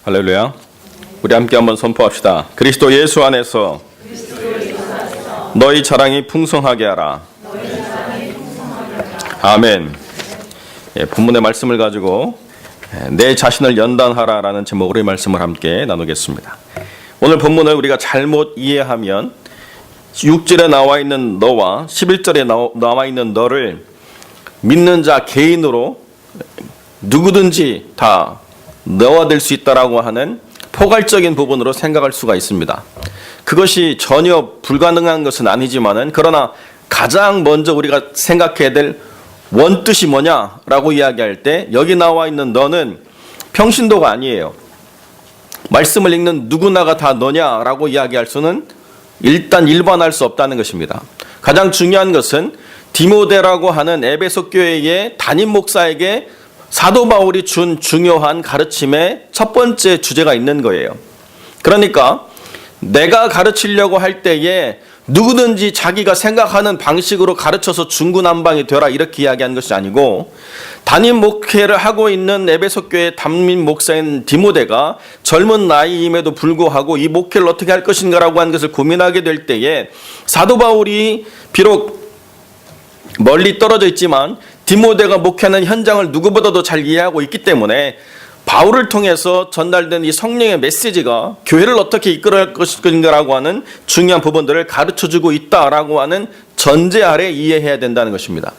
할렐루야. 우리 함께 한번 선포합시다. 그리스도 예수 안에서 너희 자랑이 풍성하게 하라. 아멘. 본문의 말씀을 가지고 내 자신을 연단하라라는 제목으로 이 말씀을 함께 나누겠습니다. 오늘 본문을 우리가 잘못 이해하면 6절에 나와 있는 너와 11절에 나와 있는 너를 믿는 자 개인으로 누구든지 다 넣어낼 수 있다라고 하는 포괄적인 부분으로 생각할 수가 있습니다. 그것이 전혀 불가능한 것은 아니지만은 그러나 가장 먼저 우리가 생각해야 될 원뜻이 뭐냐라고 이야기할 때 여기 나와 있는 너는 평신도가 아니에요. 말씀을 읽는 누구나가 다 너냐라고 이야기할 수는 일단 일반할 수 없다는 것입니다. 가장 중요한 것은 디모데라고 하는 에베소 교회의 담임 목사에게 사도 바울이 준 중요한 가르침의 첫 번째 주제가 있는 거예요. 그러니까 내가 가르치려고 할 때에 누구든지 자기가 생각하는 방식으로 가르쳐서 중구난방이 되라 이렇게 이야기한 것이 아니고 담임 목회를 하고 있는 에베소 교회 담임 목사인 디모데가 젊은 나이임에도 불구하고 이 목회를 어떻게 할 것인가라고 하는 것을 고민하게 될 때에 사도 바울이 비록 멀리 떨어져 있지만 디모데가 목회하는 현장을 누구보다도 잘 이해하고 있기 때문에 바울을 통해서 전달된 이 성령의 메시지가 교회를 어떻게 이끌어갈 것인가라고 하는 중요한 부분들을 가르쳐주고 있다라고 하는 전제 아래 이해해야 된다는 것입니다.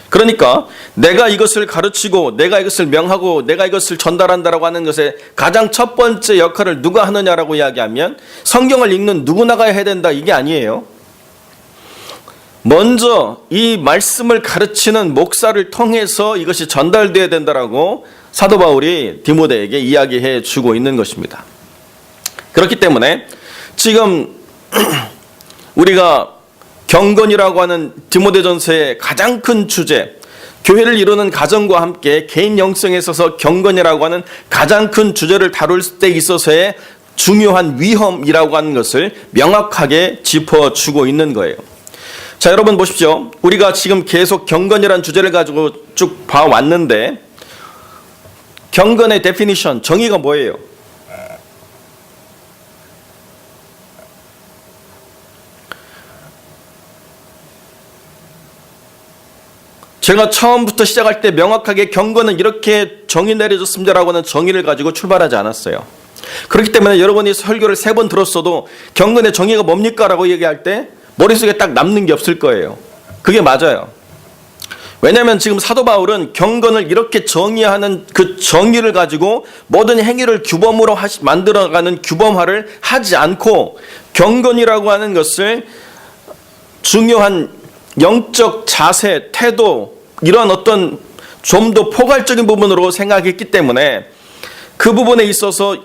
그러니까 내가 이것을 가르치고 내가 이것을 명하고 내가 이것을 전달한다라고 하는 것의 가장 첫 번째 역할을 누가 하느냐라고 이야기하면 성경을 읽는 누구나가 해야 된다 이게 아니에요. 먼저 이 말씀을 가르치는 목사를 통해서 이것이 전달되어야 된다라고 사도 바울이 디모데에게 이야기해 주고 있는 것입니다. 그렇기 때문에 지금 우리가 경건이라고 하는 디모데전서의 가장 큰 주제, 교회를 이루는 가정과 함께 개인 영성에 있어서 경건이라고 하는 가장 큰 주제를 다룰 때 있어서의 중요한 위험이라고 하는 것을 명확하게 짚어주고 있는 거예요. 자, 여러분 보십시오. 우리가 지금 계속 경건이라는 주제를 가지고 쭉 봐왔는데 경건의 데피니션, 정의가 뭐예요? 제가 처음부터 시작할 때 명확하게 경건은 이렇게 정의 내려졌습니다라고 하는 정의를 가지고 출발하지 않았어요. 그렇기 때문에 여러분이 설교를 3번 들었어도 경건의 정의가 뭡니까? 라고 얘기할 때 머릿속에 딱 남는 게 없을 거예요. 그게 맞아요. 왜냐하면 지금 사도 바울은 경건을 이렇게 정의하는 그 정의를 가지고 모든 행위를 규범으로 만들어가는 규범화를 하지 않고 경건이라고 하는 것을 중요한 영적 자세, 태도 이런 어떤 좀 더 포괄적인 부분으로 생각했기 때문에 그 부분에 있어서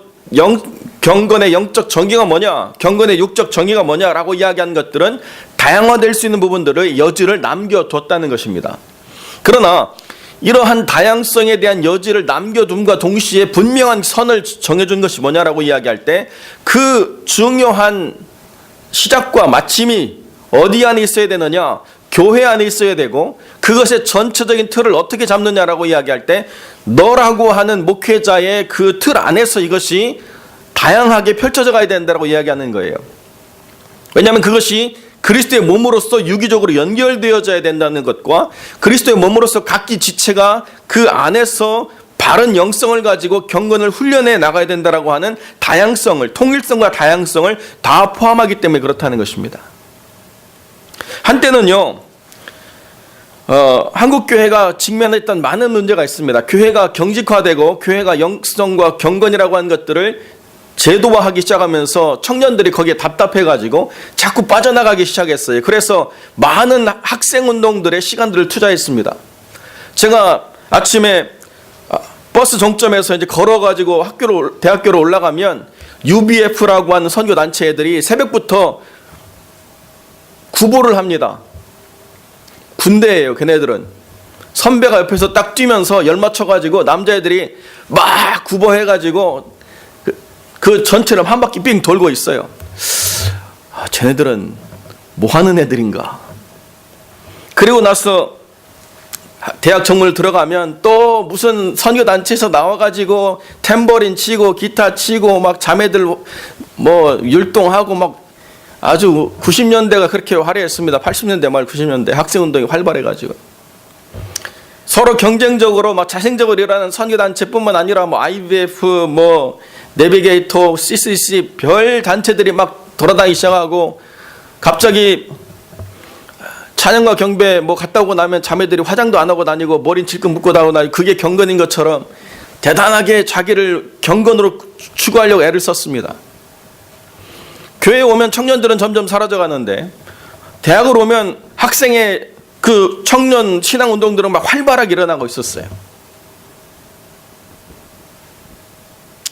경건의 영적 정의가 뭐냐, 경건의 육적 정의가 뭐냐라고 이야기한 것들은 다양화될 수 있는 부분들의 여지를 남겨뒀다는 것입니다. 그러나 이러한 다양성에 대한 여지를 남겨둠과 동시에 분명한 선을 정해준 것이 뭐냐라고 이야기할 때 그 중요한 시작과 마침이 어디 안에 있어야 되느냐, 교회 안에 있어야 되고 그것의 전체적인 틀을 어떻게 잡느냐라고 이야기할 때 너라고 하는 목회자의 그 틀 안에서 이것이 다양하게 펼쳐져 가야 된다고 이야기하는 거예요. 왜냐하면 그것이 그리스도의 몸으로서 유기적으로 연결되어져야 된다는 것과 그리스도의 몸으로서 각기 지체가 그 안에서 바른 영성을 가지고 경건을 훈련해 나가야 된다고 하는 다양성을, 통일성과 다양성을 다 포함하기 때문에 그렇다는 것입니다. 한때는요, 한국 교회가 직면했던 많은 문제가 있습니다. 교회가 경직화되고 교회가 영성과 경건이라고 하는 것들을 제도화하기 시작하면서 청년들이 거기에 답답해가지고 자꾸 빠져나가기 시작했어요. 그래서 많은 학생운동들의 시간들을 투자했습니다. 제가 아침에 버스 정점에서 이제 걸어가지고 대학교로 올라가면 UBF라고 하는 선교단체 애들이 새벽부터 구보를 합니다. 군대예요, 걔네들은. 선배가 옆에서 딱 뛰면서 열 맞춰가지고 남자애들이 막 구보해가지고 그 전체를 한 바퀴 삥 돌고 있어요. 쟤네들은 뭐 하는 애들인가. 그리고 나서 대학 정문 들어가면 또 무슨 선교단체에서 나와가지고 탬버린 치고 기타 치고 막 자매들 뭐 율동하고 막 아주 90년대가 그렇게 화려했습니다. 80년대 말 90년대 학생운동이 활발해가지고 서로 경쟁적으로 막 자생적으로 일하는 선교단체뿐만 아니라 뭐 IBF 뭐 내비게이터 CCC 별 단체들이 막 돌아다니기 시작하고 갑자기 찬양과 경배 뭐 갔다 오고 나면 자매들이 화장도 안 하고 다니고 머리는 질끈 묶고 다니고 그게 경건인 것처럼 대단하게 자기를 경건으로 추구하려고 애를 썼습니다. 교회에 오면 청년들은 점점 사라져 가는데 대학을 오면 학생의 그 청년 신앙운동들은 막 활발하게 일어나고 있었어요.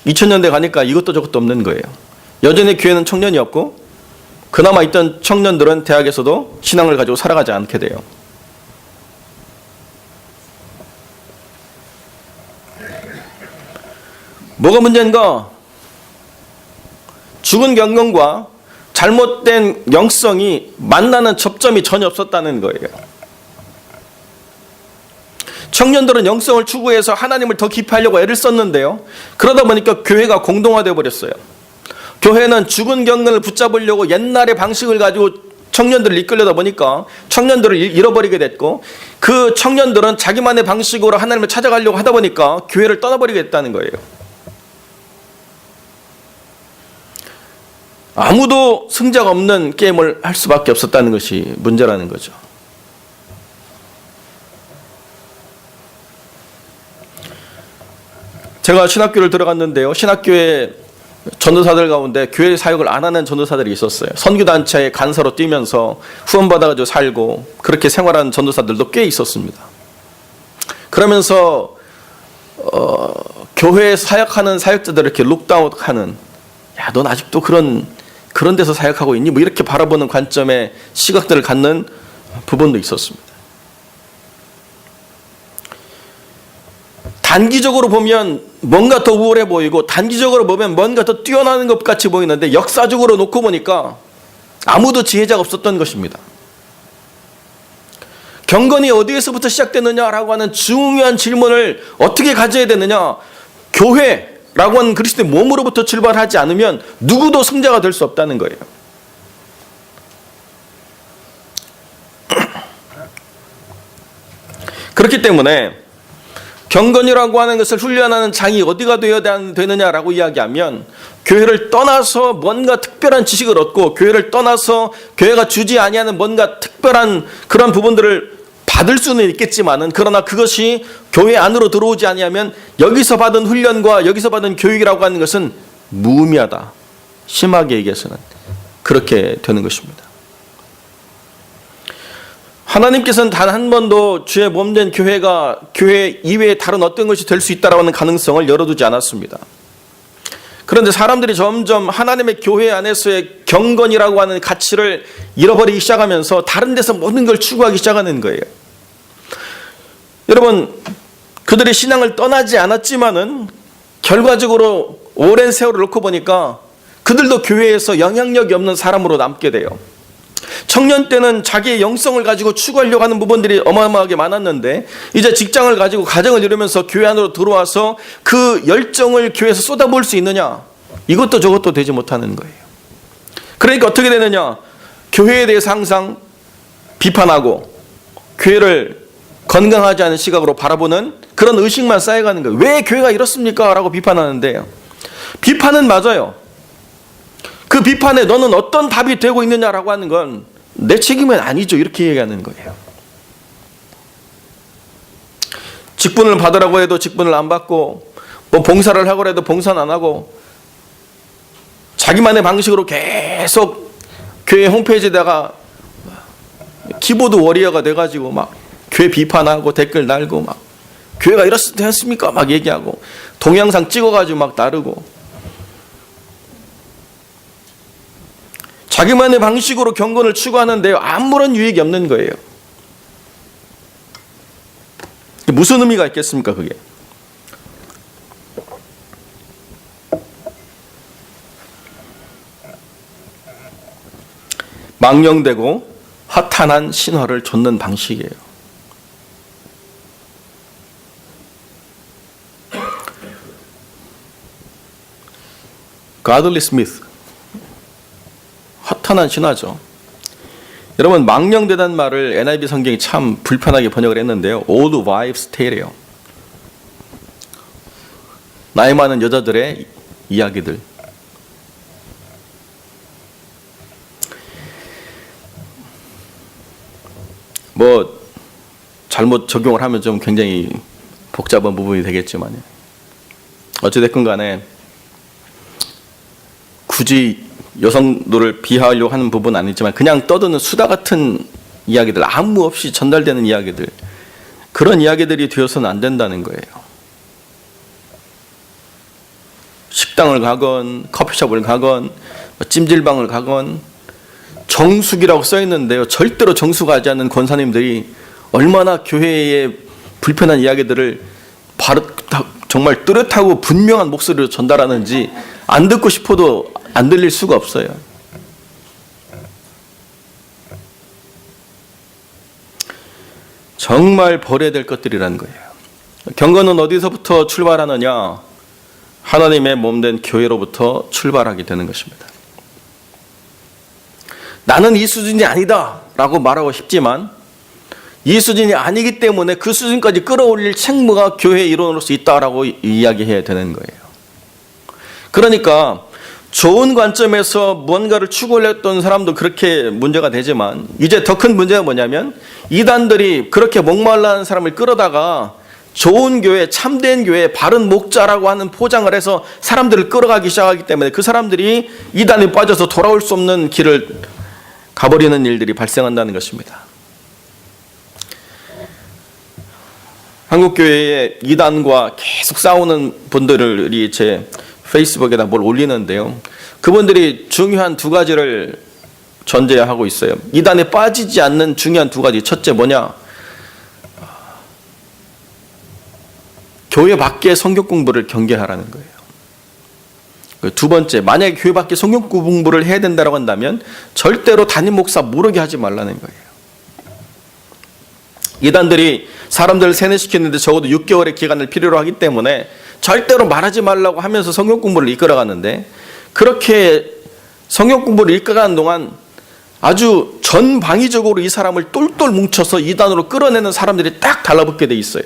2000년대 가니까 이것도 저것도 없는 거예요. 여전히 교회는 청년이 없고 그나마 있던 청년들은 대학에서도 신앙을 가지고 살아가지 않게 돼요. 뭐가 문제인가? 죽은 경건과 잘못된 영성이 만나는 접점이 전혀 없었다는 거예요. 청년들은 영성을 추구해서 하나님을 더 깊이 하려고 애를 썼는데요. 그러다 보니까 교회가 공동화되어 버렸어요. 교회는 죽은 경건을 붙잡으려고 옛날의 방식을 가지고 청년들을 이끌려다 보니까 청년들을 잃어버리게 됐고 그 청년들은 자기만의 방식으로 하나님을 찾아가려고 하다 보니까 교회를 떠나버리게 됐다는 거예요. 아무도 승자가 없는 게임을 할 수밖에 없었다는 것이 문제라는 거죠. 제가 신학교를 들어갔는데요. 신학교에 전도사들 가운데 교회 사역을 안 하는 전도사들이 있었어요. 선교단체의 간사로 뛰면서 후원받아가지고 살고 그렇게 생활하는 전도사들도 꽤 있었습니다. 그러면서 교회에 사역하는 사역자들을 이렇게 룩다운하는 야, 넌 아직도 그런 데서 사역하고 있니? 뭐 이렇게 바라보는 관점의 시각들을 갖는 부분도 있었습니다. 단기적으로 보면 뭔가 더 우월해 보이고 단기적으로 보면 뭔가 더 뛰어나는 것 같이 보이는데 역사적으로 놓고 보니까 아무도 지혜자가 없었던 것입니다. 경건이 어디에서부터 시작되느냐라고 하는 중요한 질문을 어떻게 가져야 되느냐. 교회라고 하는 그리스도의 몸으로부터 출발하지 않으면 누구도 승자가 될 수 없다는 거예요. 그렇기 때문에 경건이라고 하는 것을 훈련하는 장이 어디가 되어야 되느냐라고 이야기하면 교회를 떠나서 뭔가 특별한 지식을 얻고 교회를 떠나서 교회가 주지 아니하는 뭔가 특별한 그런 부분들을 받을 수는 있겠지만은 그러나 그것이 교회 안으로 들어오지 아니하면 여기서 받은 훈련과 여기서 받은 교육이라고 하는 것은 무의미하다. 심하게 얘기해서는 그렇게 되는 것입니다. 하나님께서는 단 한 번도 주의 몸된 교회가 교회 이외에 다른 어떤 것이 될 수 있다라고 하는 가능성을 열어두지 않았습니다. 그런데 사람들이 점점 하나님의 교회 안에서의 경건이라고 하는 가치를 잃어버리기 시작하면서 다른 데서 모든 걸 추구하기 시작하는 거예요. 여러분, 그들이 신앙을 떠나지 않았지만은 결과적으로 오랜 세월을 놓고 보니까 그들도 교회에서 영향력이 없는 사람으로 남게 돼요. 청년 때는 자기의 영성을 가지고 추구하려고 하는 부분들이 어마어마하게 많았는데 이제 직장을 가지고 가정을 이루면서 교회 안으로 들어와서 그 열정을 교회에서 쏟아부을 수 있느냐? 이것도 저것도 되지 못하는 거예요. 그러니까 어떻게 되느냐? 교회에 대해서 항상 비판하고 교회를 건강하지 않은 시각으로 바라보는 그런 의식만 쌓여가는 거예요. 왜 교회가 이렇습니까? 라고 비판하는데요. 비판은 맞아요. 그 비판에 너는 어떤 답이 되고 있느냐라고 하는 건 내 책임은 아니죠. 이렇게 얘기하는 거예요. 직분을 받으라고 해도 직분을 안 받고 뭐 봉사를 하고 해도 봉사는 안 하고 자기만의 방식으로 계속 교회 홈페이지에다가 키보드 워리어가 돼가지고 막 교회 비판하고 댓글 달고 막 교회가 이렇습니까? 막 얘기하고 동영상 찍어가지고 막 나르고 자기만의 방식으로 경건을 추구하는데요. 아무런 유익이 없는 거예요. 무슨 의미가 있겠습니까, 그게? 망령되고 허탄한 신화를 좇는 방식이에요. godless myth. 허탄한 신화죠. 여러분, 망령되다는 말을 NIV 성경이 참 불편하게 번역을 했는데요. old wives tale이에요. 나이 많은 여자들의 이야기들. 뭐 잘못 적용을 하면 좀 굉장히 복잡한 부분이 되겠지만 어찌됐건 간에 굳이 여성들을 비하하려고 하는 부분은 아니지만 그냥 떠드는 수다 같은 이야기들, 아무 없이 전달되는 이야기들, 그런 이야기들이 되어서는 안 된다는 거예요. 식당을 가건 커피숍을 가건 찜질방을 가건 정숙이라고 써 있는데요, 절대로 정숙하지 않는 권사님들이 얼마나 교회의 불편한 이야기들을 정말 뚜렷하고 분명한 목소리로 전달하는지 안 듣고 싶어도 안 들릴 수가 없어요. 정말 버려야 될 것들이라는 거예요. 경건은 어디서부터 출발하느냐? 하나님의 몸된 교회로부터 출발하게 되는 것입니다. 나는 이 수준이 아니다 라고 말하고 싶지만 이 수준이 아니기 때문에 그 수준까지 끌어올릴 책무가 교회의 일원으로서 있다라고 이야기해야 되는 거예요. 그러니까 좋은 관점에서 뭔가를 추구하려던 사람도 그렇게 문제가 되지만 이제 더 큰 문제가 뭐냐면 이단들이 그렇게 목말라하는 사람을 끌어다가 좋은 교회, 참된 교회, 바른 목자라고 하는 포장을 해서 사람들을 끌어가기 시작하기 때문에 그 사람들이 이단에 빠져서 돌아올 수 없는 길을 가버리는 일들이 발생한다는 것입니다. 한국교회의 이단과 계속 싸우는 분들이 제 페이스북에다 뭘 올리는데요, 그분들이 중요한 두 가지를 전제하고 있어요. 이단에 빠지지 않는 중요한 두 가지. 첫째 뭐냐? 교회 밖의 성경 공부를 경계하라는 거예요. 두 번째, 만약에 교회 밖에 성경 공부를 해야 된다고 한다면 절대로 담임 목사 모르게 하지 말라는 거예요. 이단들이 사람들을 세뇌시키는데 적어도 6개월의 기간을 필요로 하기 때문에 절대로 말하지 말라고 하면서 성경 공부를 이끌어가는데, 그렇게 성경 공부를 이끌어가는 동안 아주 전방위적으로 이 사람을 똘똘 뭉쳐서 이단으로 끌어내는 사람들이 딱 달라붙게 돼 있어요.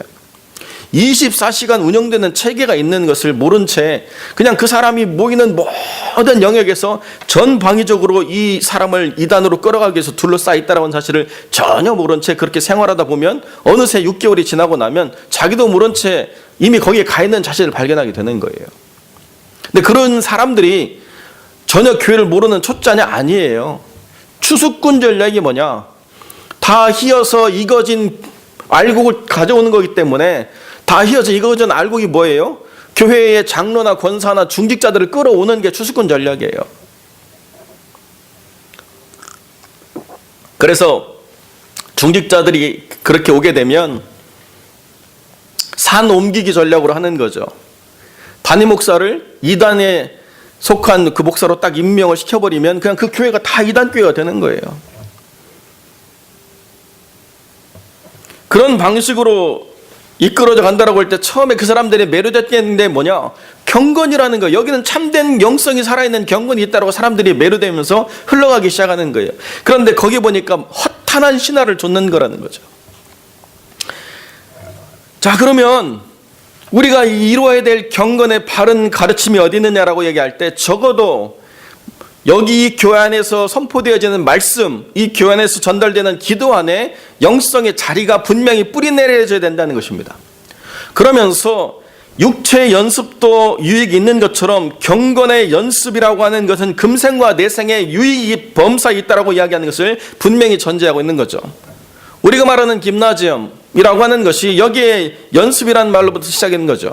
24시간 운영되는 체계가 있는 것을 모른 채 그냥 그 사람이 모이는 모든 영역에서 전방위적으로 이 사람을 이단으로 끌어가기 위해서 둘러싸여 있다는 사실을 전혀 모른 채 그렇게 생활하다 보면 어느새 6개월이 지나고 나면 자기도 모른 채 이미 거기에 가 있는 자신을 발견하게 되는 거예요. 근데 그런 사람들이 전혀 교회를 모르는 초짜냐? 아니에요. 추수꾼 전략이 뭐냐? 다 휘어서 익어진 알곡을 가져오는 거기 때문에 다 휘어져 익어진 알곡이 뭐예요? 교회의 장로나 권사나 중직자들을 끌어오는 게 추수꾼 전략이에요. 그래서 중직자들이 그렇게 오게 되면 산 옮기기 전략으로 하는 거죠. 담임 목사를 이단에 속한 그 목사로 딱 임명을 시켜버리면 그냥 그 교회가 다 이단 교회가 되는 거예요. 그런 방식으로 이끌어져 간다라고 할 때 처음에 그 사람들이 매료됐는 게 뭐냐? 경건이라는 거예요. 여기는 참된 영성이 살아있는 경건이 있다고 사람들이 매료되면서 흘러가기 시작하는 거예요. 그런데 거기 보니까 허탄한 신화를 줬는 거라는 거죠. 자, 그러면 우리가 이루어야 될 경건의 바른 가르침이 어디 있느냐라고 얘기할 때 적어도 여기 이 교회 안에서 선포되어지는 말씀, 이 교회 안에서 전달되는 기도 안에 영성의 자리가 분명히 뿌리내려져야 된다는 것입니다. 그러면서 육체의 연습도 유익이 있는 것처럼 경건의 연습이라고 하는 것은 금생과 내생의 유익이 범사에 있다고 이야기하는 것을 분명히 전제하고 있는 거죠. 우리가 말하는 김나지엄이라고 하는 것이 여기에 연습이라는 말로부터 시작하는 거죠.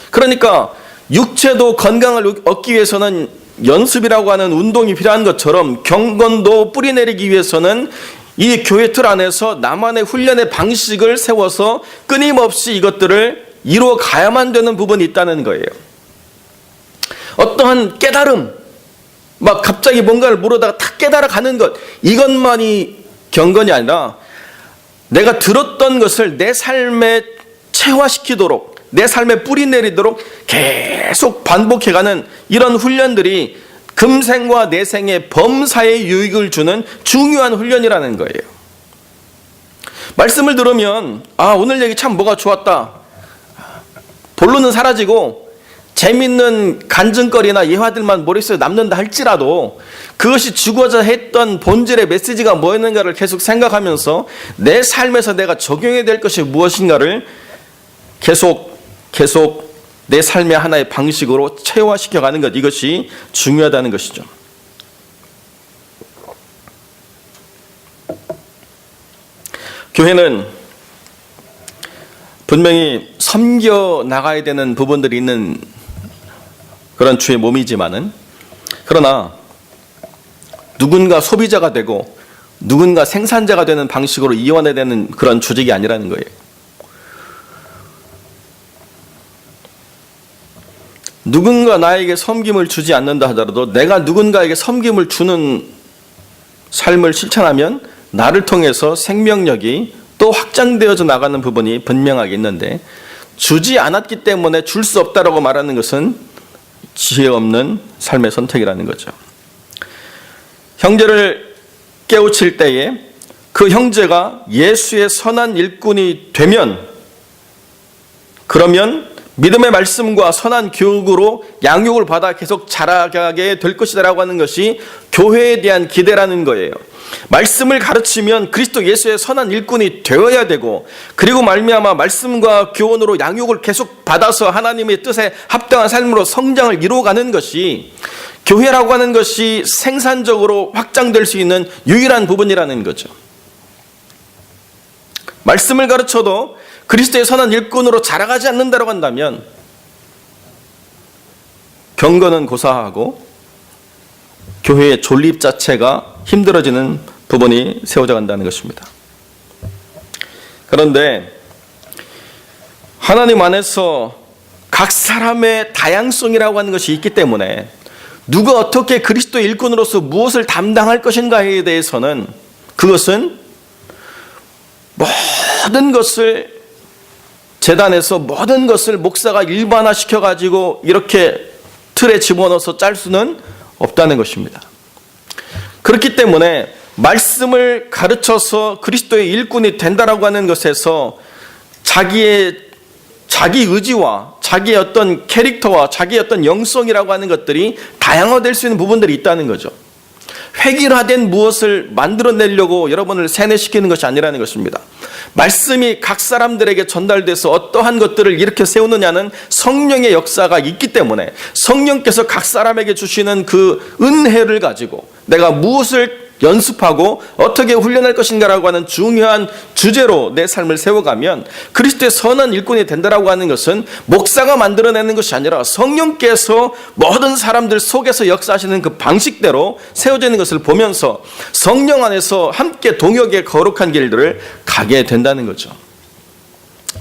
그러니까 육체도 건강을 얻기 위해서는 연습이라고 하는 운동이 필요한 것처럼 경건도 뿌리내리기 위해서는 이 교회 틀 안에서 나만의 훈련의 방식을 세워서 끊임없이 이것들을 이루어 가야만 되는 부분이 있다는 거예요. 어떠한 깨달음, 막 갑자기 뭔가를 모르다가 탁 깨달아가는 것, 이것만이 경건이 아니라 내가 들었던 것을 내 삶에 체화시키도록 내 삶에 뿌리 내리도록 계속 반복해가는 이런 훈련들이 금생과 내생의 범사에 유익을 주는 중요한 훈련이라는 거예요. 말씀을 들으면 오늘 얘기 참 뭐가 좋았다. 본론은 사라지고 재밌는 간증거리나 예화들만 머릿속에 남는다 할지라도 그것이 주고자 했던 본질의 메시지가 뭐였는가를 계속 생각하면서 내 삶에서 내가 적용해야 될 것이 무엇인가를 계속 내 삶의 하나의 방식으로 체화시켜가는 것, 이것이 중요하다는 것이죠. 교회는 분명히 섬겨 나가야 되는 부분들이 있는 그런 주의 몸이지만은, 그러나 누군가 소비자가 되고 누군가 생산자가 되는 방식으로 이완해야 되는 그런 조직이 아니라는 거예요. 누군가 나에게 섬김을 주지 않는다 하더라도 내가 누군가에게 섬김을 주는 삶을 실천하면 나를 통해서 생명력이 또 확장되어져 나가는 부분이 분명하게 있는데, 주지 않았기 때문에 줄 수 없다라고 말하는 것은 지혜 없는 삶의 선택이라는 거죠. 형제를 깨우칠 때에 그 형제가 예수의 선한 일꾼이 되면, 그러면 믿음의 말씀과 선한 교육으로 양육을 받아 계속 자라게 될 것이다라고 하는 것이 교회에 대한 기대라는 거예요. 말씀을 가르치면 그리스도 예수의 선한 일꾼이 되어야 되고, 그리고 말미암아 말씀과 교훈으로 양육을 계속 받아서 하나님의 뜻에 합당한 삶으로 성장을 이루어가는 것이 교회라고 하는 것이 생산적으로 확장될 수 있는 유일한 부분이라는 거죠. 말씀을 가르쳐도 그리스도의 선한 일꾼으로 자라가지 않는다고 한다면 경건은 고사하고 교회의 존립 자체가 힘들어지는 부분이 세워져 간다는 것입니다. 그런데 하나님 안에서 각 사람의 다양성이라고 하는 것이 있기 때문에 누가 어떻게 그리스도의 일꾼으로서 무엇을 담당할 것인가에 대해서는, 그것은 모든 것을 재단에서 모든 것을 목사가 일반화시켜가지고 이렇게 틀에 집어넣어서 짤 수는 없다는 것입니다. 그렇기 때문에 말씀을 가르쳐서 그리스도의 일꾼이 된다라고 하는 것에서 자기 의지와 자기의 어떤 캐릭터와 자기의 어떤 영성이라고 하는 것들이 다양화될 수 있는 부분들이 있다는 거죠. 획일화된 무엇을 만들어내려고 여러분을 세뇌시키는 것이 아니라는 것입니다. 말씀이 각 사람들에게 전달돼서 어떠한 것들을 이렇게 세우느냐는 성령의 역사가 있기 때문에 성령께서 각 사람에게 주시는 그 은혜를 가지고 내가 무엇을 연습하고 어떻게 훈련할 것인가라고 하는 중요한 주제로 내 삶을 세워가면 그리스도의 선한 일꾼이 된다라고 하는 것은 목사가 만들어내는 것이 아니라 성령께서 모든 사람들 속에서 역사하시는 그 방식대로 세워지는 것을 보면서 성령 안에서 함께 동역의 거룩한 길들을 가게 된다는 거죠.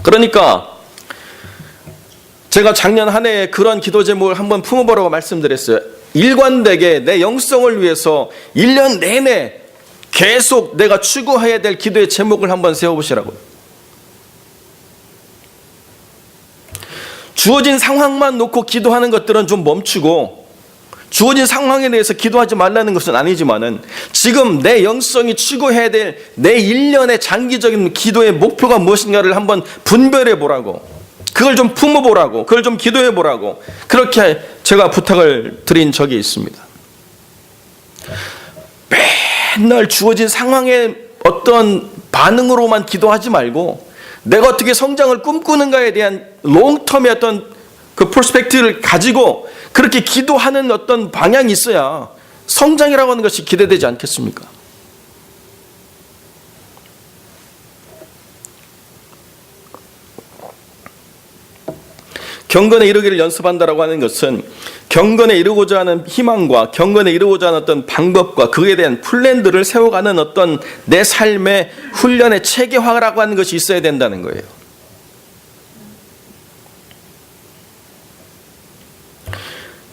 그러니까 제가 작년 한 해에 그런 기도 제목을 한번 품어보라고 말씀드렸어요. 일관되게 내 영성을 위해서 1년 내내 계속 내가 추구해야 될 기도의 제목을 한번 세워보시라고요. 주어진 상황만 놓고 기도하는 것들은 좀 멈추고, 주어진 상황에 대해서 기도하지 말라는 것은 아니지만은 지금 내 영성이 추구해야 될 내 1년의 장기적인 기도의 목표가 무엇인가를 한번 분별해 보라고, 그걸 좀 품어보라고, 그걸 좀 기도해 보라고, 그렇게 제가 부탁을 드린 적이 있습니다. 맨날 주어진 상황의 어떤 반응으로만 기도하지 말고 내가 어떻게 성장을 꿈꾸는가에 대한 롱텀의 어떤 그 퍼스펙티브를 가지고 그렇게 기도하는 어떤 방향이 있어야 성장이라고 하는 것이 기대되지 않겠습니까? 경건에 이르기를 연습한다라고 하는 것은 경건에 이르고자 하는 희망과 경건에 이르고자 하는 어떤 방법과 그에 대한 플랜들을 세워가는 어떤 내 삶의 훈련의 체계화라고 하는 것이 있어야 된다는 거예요.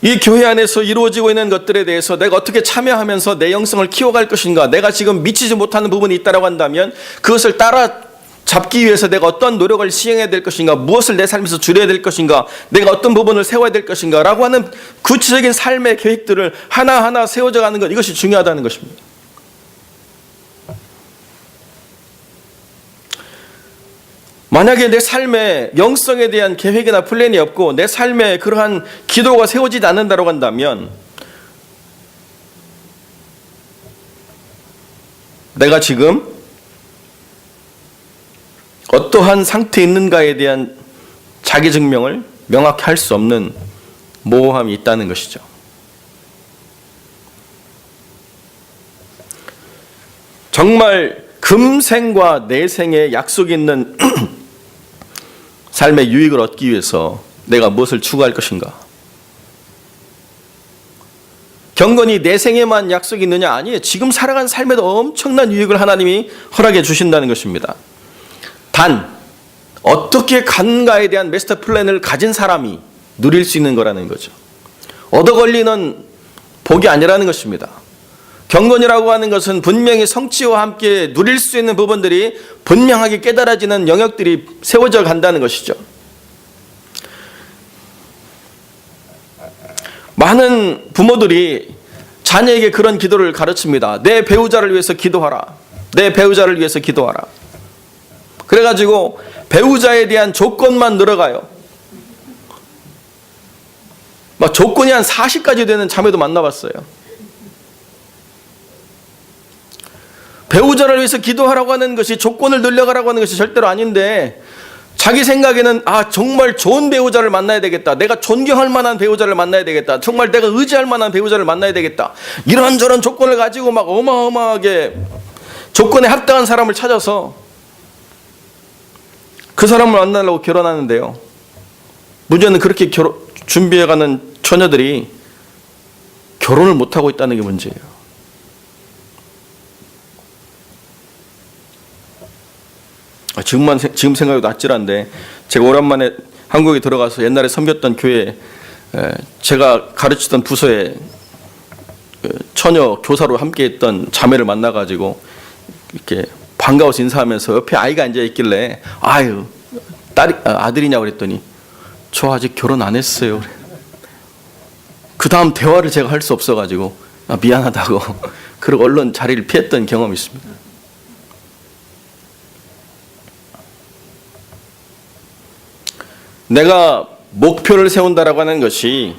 이 교회 안에서 이루어지고 있는 것들에 대해서 내가 어떻게 참여하면서 내 영성을 키워갈 것인가, 내가 지금 미치지 못하는 부분이 있다고 한다면 그것을 따라 잡기 위해서 내가 어떤 노력을 시행해야 될 것인가, 무엇을 내 삶에서 줄여야 될 것인가, 내가 어떤 부분을 세워야 될 것인가 라고 하는 구체적인 삶의 계획들을 하나하나 세워져 가는 것, 이것이 중요하다는 것입니다. 만약에 내 삶의 영성에 대한 계획이나 플랜이 없고 내 삶에 그러한 기도가 세워지지 않는다고 한다면 내가 지금 어떠한 상태에 있는가에 대한 자기 증명을 명확히 할 수 없는 모호함이 있다는 것이죠. 정말 금생과 내생의 약속이 있는 삶의 유익을 얻기 위해서 내가 무엇을 추구할 것인가? 경건히 내생에만 약속이 있느냐? 아니에요. 지금 살아가는 삶에도 엄청난 유익을 하나님이 허락해 주신다는 것입니다. 단 어떻게 가는가에 대한 마스터 플랜을 가진 사람이 누릴 수 있는 거라는 거죠. 얻어 걸리는 복이 아니라는 것입니다. 경건이라고 하는 것은 분명히 성취와 함께 누릴 수 있는 부분들이 분명하게 깨달아지는 영역들이 세워져 간다는 것이죠. 많은 부모들이 자녀에게 그런 기도를 가르칩니다. 내 배우자를 위해서 기도하라. 내 배우자를 위해서 기도하라. 그래가지고 배우자에 대한 조건만 늘어가요. 막 조건이 한 40가지 되는 자매도 만나봤어요. 배우자를 위해서 기도하라고 하는 것이, 조건을 늘려가라고 하는 것이 절대로 아닌데, 자기 생각에는 정말 좋은 배우자를 만나야 되겠다, 내가 존경할 만한 배우자를 만나야 되겠다, 정말 내가 의지할 만한 배우자를 만나야 되겠다, 이런저런 조건을 가지고 막 어마어마하게 조건에 합당한 사람을 찾아서 그 사람을 만나려고 결혼하는데요, 문제는 그렇게 준비해가는 처녀들이 결혼을 못하고 있다는 게 문제예요. 지금 생각해도 아찔한데, 제가 오랜만에 한국에 들어가서 옛날에 섬겼던 교회, 제가 가르치던 부서에 처녀 교사로 함께 했던 자매를 만나가지고 이렇게 반가워서 인사하면서 옆에 아이가 앉아 있길래 아들이냐고 그랬더니 저 아직 결혼 안 했어요. 그 다음 대화를 제가 할 수 없어가지고 미안하다고 그리고 얼른 자리를 피했던 경험이 있습니다. 내가 목표를 세운다라고 하는 것이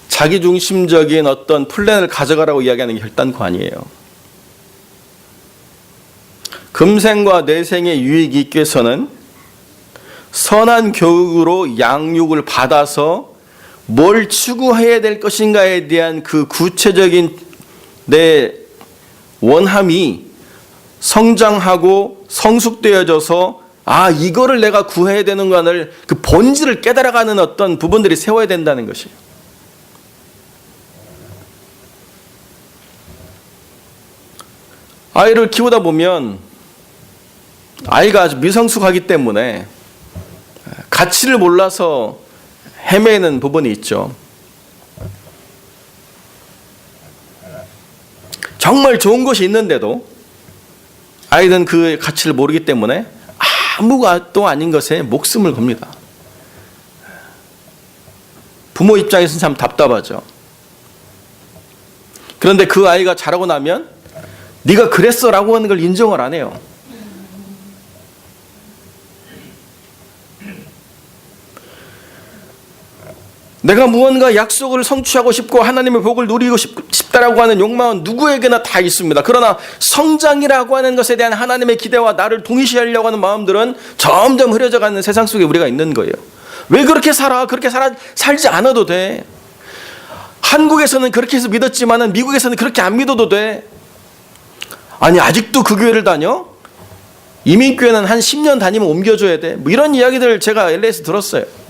자기중심적인 어떤 플랜을 가져가라고 이야기하는 게 결단코 아니에요. 금생과 내생의 유익이 있기 위해서는 선한 교육으로 양육을 받아서 뭘 추구해야 될 것인가에 대한 그 구체적인 내 원함이 성장하고 성숙되어져서 이거를 내가 구해야 되는 거를, 그 본질을 깨달아가는 어떤 부분들이 세워야 된다는 것이에요. 아이를 키우다 보면 아이가 아주 미성숙하기 때문에 가치를 몰라서 헤매는 부분이 있죠. 정말 좋은 것이 있는데도 아이는 그 가치를 모르기 때문에 아무것도 아닌 것에 목숨을 겁니다. 부모 입장에서는 참 답답하죠. 그런데 그 아이가 자라고 나면 네가 그랬어 라고 하는 걸 인정을 안 해요. 내가 무언가 약속을 성취하고 싶고 하나님의 복을 누리고 싶다라고 하는 욕망은 누구에게나 다 있습니다. 그러나 성장이라고 하는 것에 대한 하나님의 기대와 나를 동일시하려고 하는 마음들은 점점 흐려져가는 세상 속에 우리가 있는 거예요. 왜 그렇게 살아? 그렇게 살지 않아도 돼. 한국에서는 그렇게 해서 믿었지만 미국에서는 그렇게 안 믿어도 돼. 아니 아직도 그 교회를 다녀? 이민교회는 한 10년 다니면 옮겨줘야 돼. 뭐 이런 이야기들을 제가 LA에서 들었어요.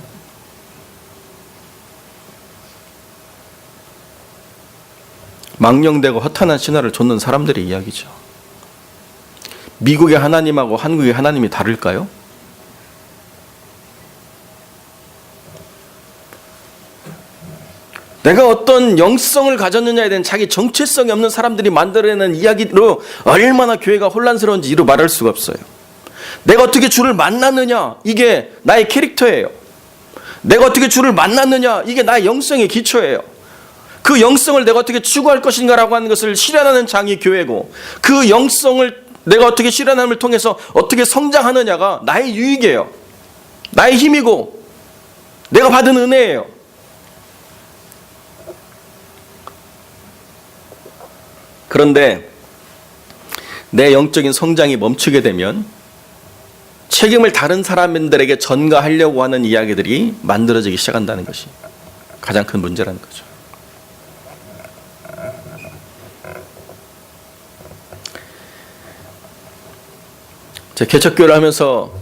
망령되고 허탄한 신화를 좇는 사람들의 이야기죠. 미국의 하나님하고 한국의 하나님이 다를까요? 내가 어떤 영성을 가졌느냐에 대한 자기 정체성이 없는 사람들이 만들어내는 이야기로 얼마나 교회가 혼란스러운지 이루 말할 수가 없어요. 내가 어떻게 주를 만났느냐, 이게 나의 캐릭터예요. 내가 어떻게 주를 만났느냐, 이게 나의 영성의 기초예요. 그 영성을 내가 어떻게 추구할 것인가라고 하는 것을 실현하는 장이 교회고, 그 영성을 내가 어떻게 실현함을 통해서 어떻게 성장하느냐가 나의 유익이에요. 나의 힘이고 내가 받은 은혜예요. 그런데 내 영적인 성장이 멈추게 되면 책임을 다른 사람들에게 전가하려고 하는 이야기들이 만들어지기 시작한다는 것이 가장 큰 문제라는 거죠. 제 개척교회를 하면서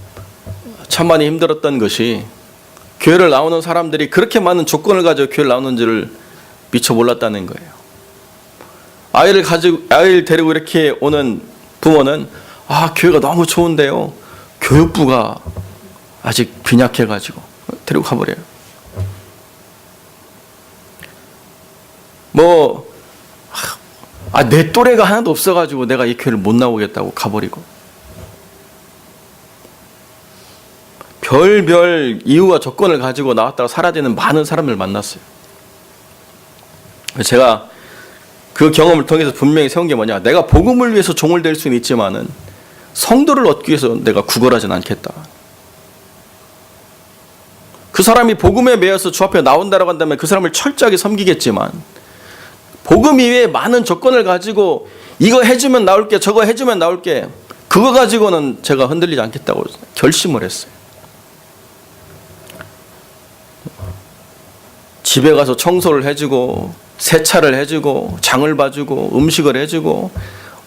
참 많이 힘들었던 것이, 교회를 나오는 사람들이 그렇게 많은 조건을 가지고 교회를 나오는지를 미처 몰랐다는 거예요. 아이를 데리고 이렇게 오는 부모는, 교회가 너무 좋은데요, 교육부가 아직 빈약해가지고 데리고 가버려요. 내 또래가 하나도 없어가지고 내가 이 교회를 못 나오겠다고 가버리고, 별별 이유와 조건을 가지고 나왔다가 사라지는 많은 사람을 만났어요. 제가 그 경험을 통해서 분명히 세운 게 뭐냐, 내가 복음을 위해서 종을 될 수는 있지만은 성도를 얻기 위해서 내가 구걸하진 않겠다. 그 사람이 복음에 매여서 주 앞에 나온다라고 한다면 그 사람을 철저하게 섬기겠지만, 복음 이외에 많은 조건을 가지고 이거 해주면 나올게, 저거 해주면 나올게, 그거 가지고는 제가 흔들리지 않겠다고 결심을 했어요. 집에 가서 청소를 해주고, 세차를 해주고, 장을 봐주고, 음식을 해주고,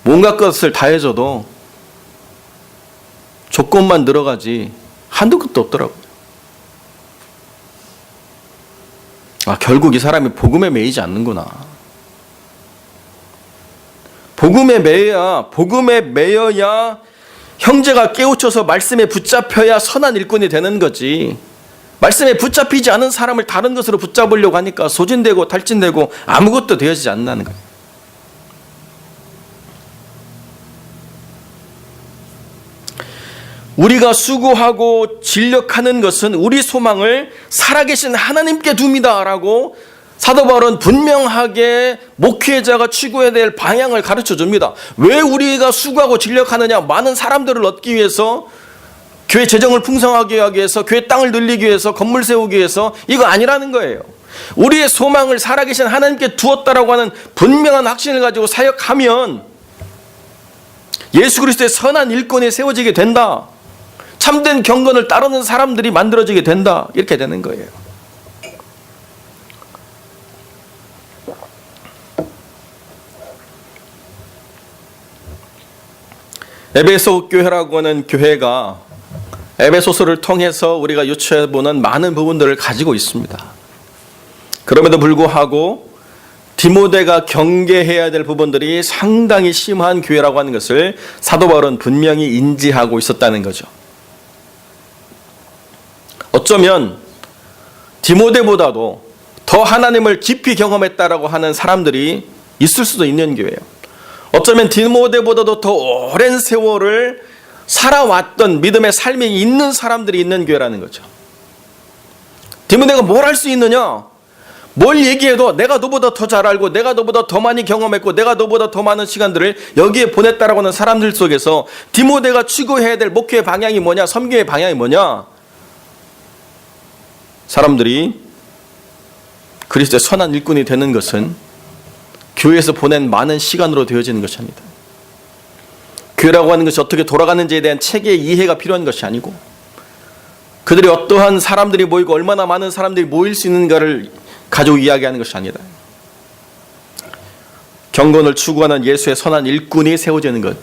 뭔가 것을 다 해줘도 조건만 늘어가지 한두 끝도 없더라고요. 결국 이 사람이 복음에 매이지 않는구나. 복음에 매여야 형제가 깨우쳐서 말씀에 붙잡혀야 선한 일꾼이 되는 거지. 말씀에 붙잡히지 않은 사람을 다른 것으로 붙잡으려고 하니까 소진되고 탈진되고 아무것도 되어지지 않는다는 거예요. 우리가 수고하고 진력하는 것은 우리 소망을 살아계신 하나님께 둡니다라고 사도 바울은 분명하게 목회자가 추구해야 될 방향을 가르쳐 줍니다. 왜 우리가 수고하고 진력하느냐? 많은 사람들을 얻기 위해서, 교회 재정을 풍성하게 하기 위해서, 교회 땅을 늘리기 위해서, 건물 세우기 위해서, 이거 아니라는 거예요. 우리의 소망을 살아계신 하나님께 두었다라고 하는 분명한 확신을 가지고 사역하면 예수 그리스도의 선한 일꾼이 세워지게 된다. 참된 경건을 따르는 사람들이 만들어지게 된다. 이렇게 되는 거예요. 에베소 교회라고 하는 교회가 에베소서를 통해서 우리가 유추해보는 많은 부분들을 가지고 있습니다. 그럼에도 불구하고 디모데가 경계해야 될 부분들이 상당히 심한 교회라고 하는 것을 사도 바울은 분명히 인지하고 있었다는 거죠. 어쩌면 디모데보다도 더 하나님을 깊이 경험했다라고 하는 사람들이 있을 수도 있는 교회예요. 어쩌면 디모데보다도 더 오랜 세월을 살아왔던 믿음의 삶이 있는 사람들이 있는 교회라는 거죠. 디모데가 뭘 할 수 있느냐? 뭘 얘기해도 내가 너보다 더 잘 알고, 내가 너보다 더 많이 경험했고, 내가 너보다 더 많은 시간들을 여기에 보냈다라고 하는 사람들 속에서 디모데가 추구해야 될 목회의 방향이 뭐냐, 섬기의 방향이 뭐냐? 사람들이 그리스도의 선한 일꾼이 되는 것은 교회에서 보낸 많은 시간으로 되어지는 것이 아니다. 교회라고 하는 것이 어떻게 돌아가는지에 대한 체계의 이해가 필요한 것이 아니고, 그들이 어떠한 사람들이 모이고 얼마나 많은 사람들이 모일 수 있는가를 가지고 이야기하는 것이 아니다. 경건을 추구하는 예수의 선한 일꾼이 세워지는 것,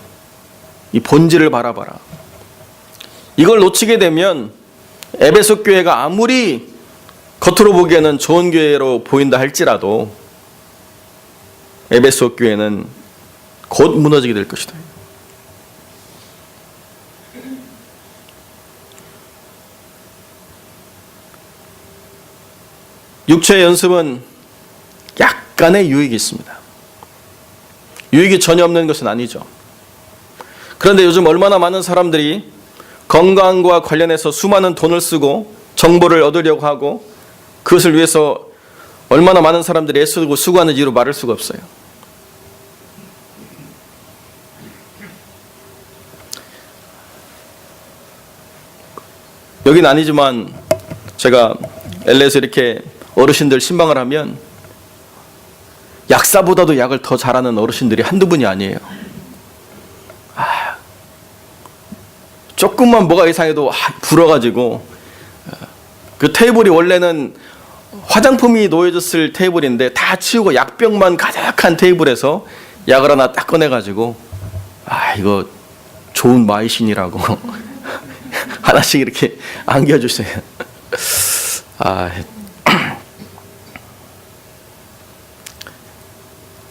이 본질을 바라봐라. 이걸 놓치게 되면 에베소 교회가 아무리 겉으로 보기에는 좋은 교회로 보인다 할지라도 에베소 교회는 곧 무너지게 될 것이다. 육체의 연습은 약간의 유익이 있습니다. 유익이 전혀 없는 것은 아니죠. 그런데 요즘 얼마나 많은 사람들이 건강과 관련해서 수많은 돈을 쓰고 정보를 얻으려고 하고 그것을 위해서 얼마나 많은 사람들이 애쓰고 수고하는지로 말할 수가 없어요. 여긴 아니지만 제가 LA에서 이렇게 어르신들 신방을 하면 약사보다도 약을 더 잘하는 어르신들이 한두 분이 아니에요. 조금만 뭐가 이상해도 불어가지고 그 테이블이 원래는 화장품이 놓여졌을 테이블인데 다 치우고 약병만 가득한 테이블에서 약을 하나 딱 꺼내가지고 이거 좋은 마이신이라고 하나씩 이렇게 안겨주세요.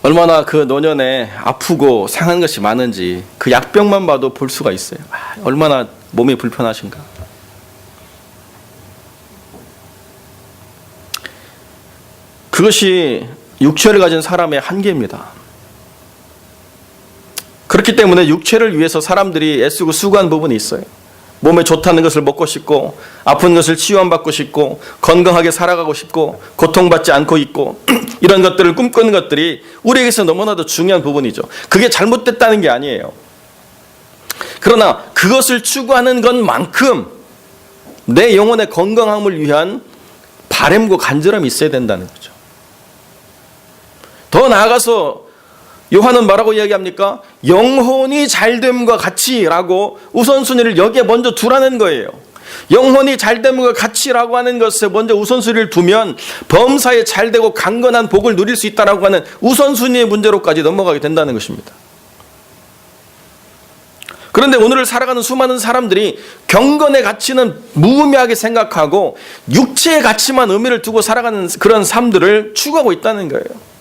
얼마나 그 노년에 아프고 상한 것이 많은지 그 약병만 봐도 볼 수가 있어요. 얼마나 몸이 불편하신가. 그것이 육체를 가진 사람의 한계입니다. 그렇기 때문에 육체를 위해서 사람들이 애쓰고 수고한 부분이 있어요. 몸에 좋다는 것을 먹고 싶고 아픈 것을 치유받고 싶고 건강하게 살아가고 싶고 고통받지 않고 있고 이런 것들을 꿈꾸는 것들이 우리에게서 너무나도 중요한 부분이죠. 그게 잘못됐다는 게 아니에요. 그러나 그것을 추구하는 것만큼 내 영혼의 건강함을 위한 바람과 간절함이 있어야 된다는 거죠. 더 나아가서 요한은 뭐라고 이야기합니까? 영혼이 잘됨과 같이라고 우선순위를 여기에 먼저 두라는 거예요. 영혼이 잘됨과 같이라고 하는 것에 먼저 우선순위를 두면 범사에 잘되고 강건한 복을 누릴 수 있다라고 하는 우선순위의 문제로까지 넘어가게 된다는 것입니다. 그런데 오늘을 살아가는 수많은 사람들이 경건의 가치는 무의미하게 생각하고 육체의 가치만 의미를 두고 살아가는 그런 삶들을 추구하고 있다는 거예요.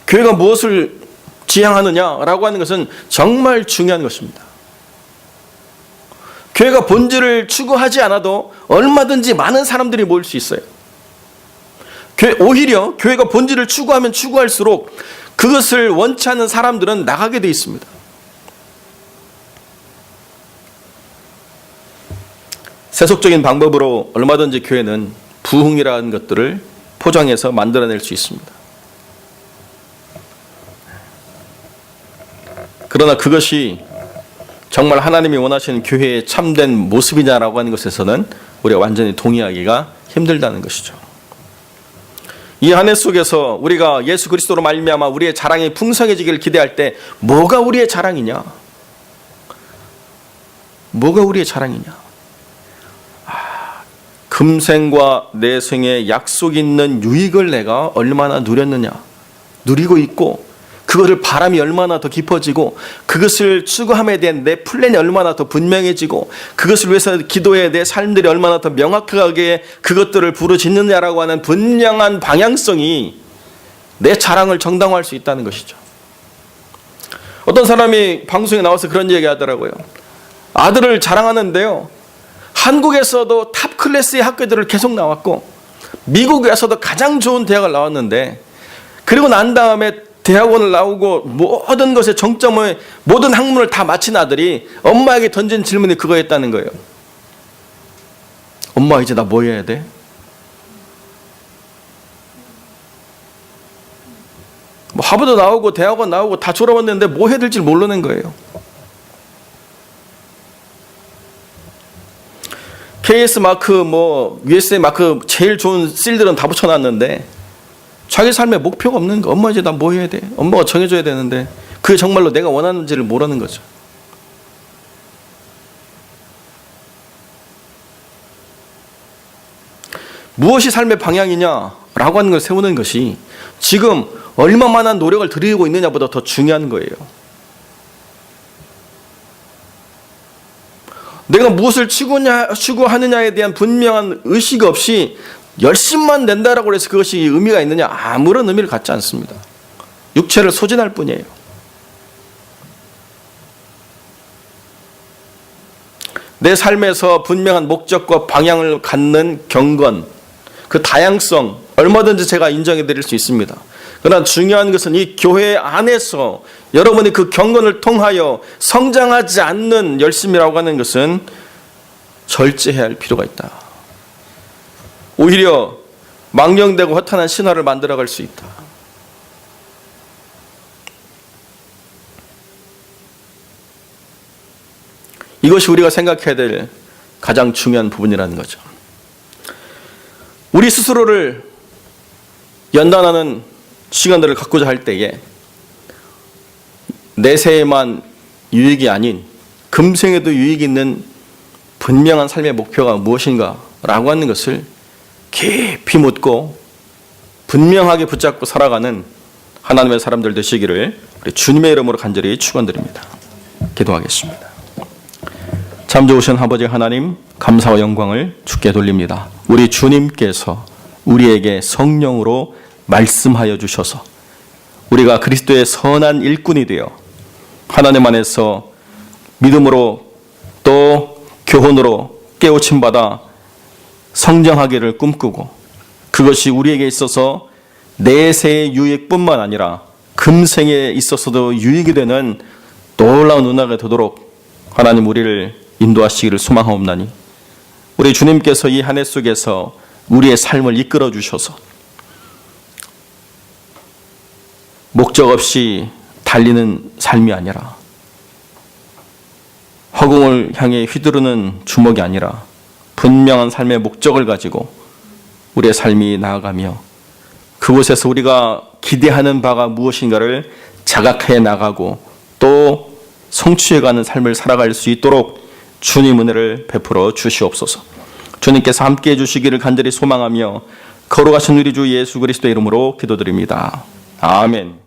교회가 무엇을 지향하느냐라고 하는 것은 정말 중요한 것입니다. 교회가 본질을 추구하지 않아도 얼마든지 많은 사람들이 모일 수 있어요. 오히려 교회가 본질을 추구하면 추구할수록 그것을 원치 않는 사람들은 나가게 돼 있습니다. 세속적인 방법으로 얼마든지 교회는 부흥이라는 것들을 포장해서 만들어낼 수 있습니다. 그러나 그것이 정말 하나님이 원하시는 교회의 참된 모습이냐라고 하는 것에서는 우리가 완전히 동의하기가 힘들다는 것이죠. 이 한 해 속에서 우리가 예수 그리스도로 말미암아 우리의 자랑이 풍성해지기를 기대할 때 뭐가 우리의 자랑이냐? 뭐가 우리의 자랑이냐? 금생과 내생의 약속 있는 유익을 내가 얼마나 누렸느냐? 누리고 있고 그것을 바람이 얼마나 더 깊어지고 그것을 추구함에 대한 내 플랜이 얼마나 더 분명해지고 그것을 위해서 기도해 내 삶들이 얼마나 더 명확하게 그것들을 부르짖느냐라고 하는 분명한 방향성이 내 자랑을 정당화할 수 있다는 것이죠. 어떤 사람이 방송에 나와서 그런 얘기 하더라고요. 아들을 자랑하는데요, 한국에서도 탑 클래스의 학교들을 계속 나왔고 미국에서도 가장 좋은 대학을 나왔는데 그리고 난 다음에 대학원을 나오고 모든 것에 정점을 모든 학문을 다 마친 아들이 엄마에게 던진 질문이 그거였다는 거예요. 엄마 이제 나 뭐 해야 돼? 하버드 나오고 대학원 나오고 다 졸업했는데 뭐 해야 될지 모르는 거예요. KS 마크 USA 마크 제일 좋은 실들은 다 붙여놨는데 자기 삶에 목표가 없는 거. 엄마 이제 나 뭐 해야 돼? 엄마가 정해줘야 되는데 그게 정말로 내가 원하는지를 모르는 거죠. 무엇이 삶의 방향이냐라고 하는 걸 세우는 것이 지금 얼마만한 노력을 들이고 있느냐보다 더 중요한 거예요. 내가 무엇을 추구하느냐에 대한 분명한 의식 없이 열심만 낸다라고 해서 그것이 의미가 있느냐? 아무런 의미를 갖지 않습니다. 육체를 소진할 뿐이에요. 내 삶에서 분명한 목적과 방향을 갖는 경건, 그 다양성 얼마든지 제가 인정해 드릴 수 있습니다. 그러나 중요한 것은 이 교회 안에서 여러분이 그 경건을 통하여 성장하지 않는 열심이라고 하는 것은 절제해야 할 필요가 있다. 오히려 망령되고 허탄한 신화를 만들어갈 수 있다. 이것이 우리가 생각해야 될 가장 중요한 부분이라는 거죠. 우리 스스로를 연단하는 시간들을 갖고자 할 때에 내세에만 유익이 아닌 금생에도 유익이 있는 분명한 삶의 목표가 무엇인가 라고 하는 것을 깊이 묻고 분명하게 붙잡고 살아가는 하나님의 사람들 되시기를 우리 주님의 이름으로 간절히 축원드립니다. 기도하겠습니다. 참 좋으신 아버지 하나님, 감사와 영광을 주께 돌립니다. 우리 주님께서 우리에게 성령으로 말씀하여 주셔서 우리가 그리스도의 선한 일꾼이 되어 하나님 안에서 믿음으로 또 교훈으로 깨우침 받아 성장하기를 꿈꾸고, 그것이 우리에게 있어서 내세의 유익뿐만 아니라 금생에 있어서도 유익이 되는 놀라운 은혜가 되도록 하나님 우리를 인도하시기를 소망하옵나니, 우리 주님께서 이 한 해 속에서 우리의 삶을 이끌어 주셔서 목적 없이 달리는 삶이 아니라, 허공을 향해 휘두르는 주먹이 아니라 분명한 삶의 목적을 가지고 우리의 삶이 나아가며, 그곳에서 우리가 기대하는 바가 무엇인가를 자각해 나가고 또 성취해가는 삶을 살아갈 수 있도록 주님 은혜를 베풀어 주시옵소서. 주님께서 함께해 주시기를 간절히 소망하며 거룩하신 우리 주 예수 그리스도의 이름으로 기도드립니다. 아멘.